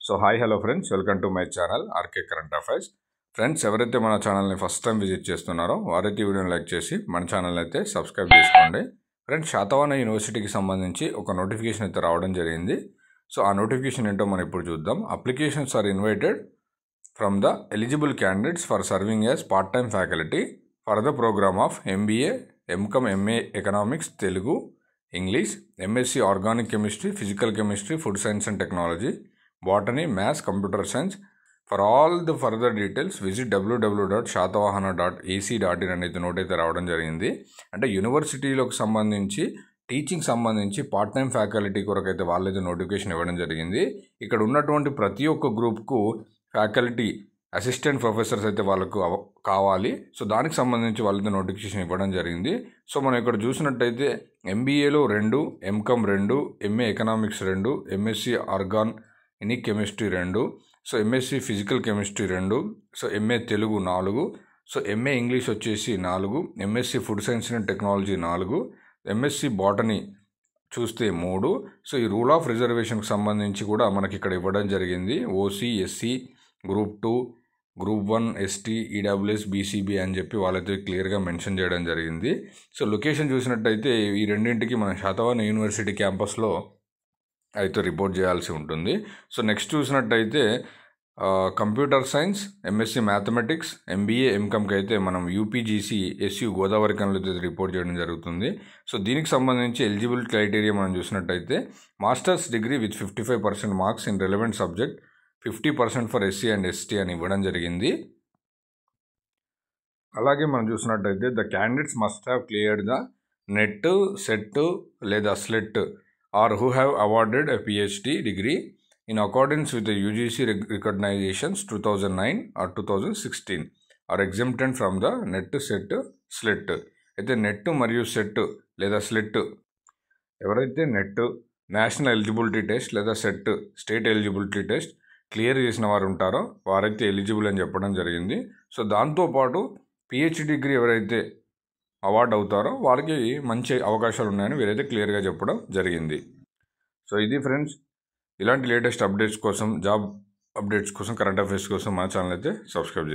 So hi hello friends, welcome to my channel RK current affairs. Friends, ఎవరైతే మన ఛానల్ని first time visit చేస్తున్నారో వారైతే వీడియోని లైక్ చేసి మన ఛానల్ అయితే సబ్స్క్రైబ్ చేసుకోండి. ఫ్రెండ్స్, శాతవాహన యూనివర్సిటీకి సంబంధించి ఒక నోటిఫికేషన్ అయితే రావడం జరిగింది. సో ఆ నోటిఫికేషన్ ఏంటో మనం ఇప్పుడు చూద్దాం. Applications are invited from the eligible candidates for serving as part time faculty for the programme of MBA, MCom, MA economics, Telugu, English, MSc organic chemistry, physical chemistry, food science and technology, botany, maths, computer science. For all the further details visit www.shatavahana.ac.in అనేది note అయితే రావడం జరిగింది. అంటే యూనివర్సిటీలకు సంబంధించి teaching సంబంధించి part time faculty కొరకు అయితే వాళ్ళైతే నోటిఫికేషన్ ఇవ్వడం జరిగింది. ఇక్కడ ఉన్నటువంటి ప్రతి ఒక్క గ్రూప్కు ఫ్యాకల్టీ అసిస్టెంట్ ప్రొఫెసర్స్ అయితే వాళ్ళకు కావాలి. సో దానికి సంబంధించి వాళ్ళైతే నోటిఫికేషన్ ఇవ్వడం జరిగింది. సో మనం ఇక్కడ చూసినట్టయితే MBAలో 2, MCom 2, MA economics 2, MSc organic chemistry 2, so MSc physical chemistry 2, so MA Telugu 4, so MA English వచ్చేసి 4, MSc food science and technology 4, MSc botany చూస్తే 3. సో ఈ రూల్ ఆఫ్ రిజర్వేషన్కి సంబంధించి కూడా మనకి ఇక్కడ ఇవ్వడం జరిగింది. OC, SC, group 2, group 1, ST, EWS, BCB అని చెప్పి వాళ్ళైతే క్లియర్గా మెన్షన్ చేయడం జరిగింది. సో లొకేషన్ చూసినట్టయితే ఈ రెండింటికి మన శాతవాహన యూనివర్సిటీ క్యాంపస్లో అయితే రిపోర్ట్ చేయాల్సి ఉంటుంది. సో నెక్స్ట్ చూసినట్టయితే computer science, MSc mathematics, MBA, MComకి అయితే మనం UPGC SU గోదావరి కన్లో అయితే రిపోర్ట్ చేయడం జరుగుతుంది. సో దీనికి సంబంధించి ఎలిజిబుల్ క్రైటీరియా మనం చూసినట్టయితే masters degree with 55% marks in relevant subject, 50% for SC and ST అని ఇవ్వడం జరిగింది. అలాగే మనం చూసినట్టయితే the candidates must have cleared the NET, SET లేదా SLET or who have awarded a PhD degree in accordance with the UGC recognizations 2009 or 2016 are exempted from the net, set, slet. అయితే net మరియు set లేదా slate ఎవరైతే net, national eligibility test లేదా set, state eligibility test clear చేసిన వారు ఉంటారో వారైతే eligible అని చెప్పడం జరిగింది. సో దాంతోపాటు PhD డిగ్రీ ఎవరైతే అవార్డు అవుతారో వారికి మంచి అవకాశాలు ఉన్నాయని వీరైతే క్లియర్గా చెప్పడం జరిగింది. సో ఇది ఫ్రెండ్స్, ఇలాంటి లేటెస్ట్ అప్డేట్స్ కోసం, జాబ్ అప్డేట్స్ కోసం, కరెంట్ అఫైర్స్ కోసం మా ఛానల్ అయితే సబ్స్క్రైబ్ చేయండి.